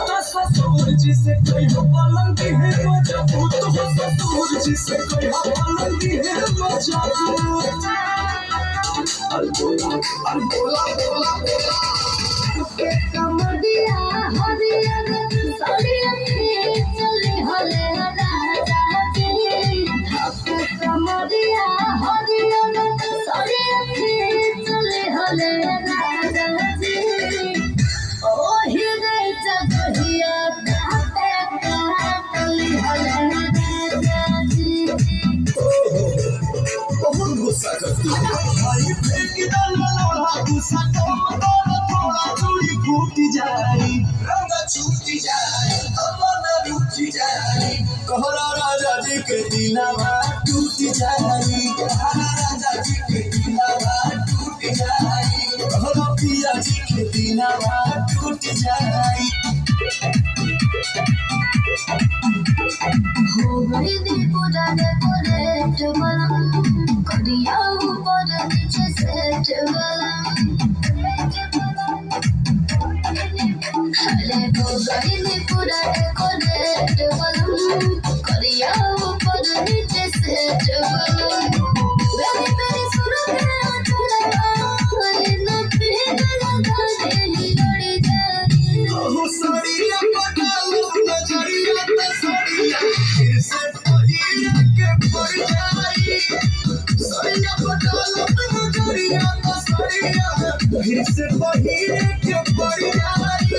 जिसे कोई हो पलंगी है मजबूत हो ससुर जिसे कोई हो पलंगी है मजबूत अलबोला अलबोला बोला बोला के कमडिया हरिया सड़िया के चले हले राजा जी के कमडिया हरिया सड़िया के चले हले राजा जी ओ हिरे जगहिया बहुत गुस्सा करती है भाई फेंक डाल लोढ़ा गुस्सा कम कर थोड़ा चूड़ी फूट जाए रंग छूट जाए अमन रूठ जाए कहरा राजा जी के दीनावा टूट जाए कहरा राजा जी के दीनावा टूट जाए कहरा पिया जी के दीनावा टूट जाए हो गई पूरा डेकोरेट बलम करिया ऊपर नीचे सेट बलम अरे हो गई पूरा डेकोरेट बलम करिया ऊपर नीचे सेट बलम मेरी सूरत है चला न पीर लगा दे लड़ी जाए ओ सड़िया पटालो नजरिया त सड़िया फिर से पहिया के पड़ जाई सड़िया पटालो नजरिया त सड़िया फिर से पहिया के पड़ जाई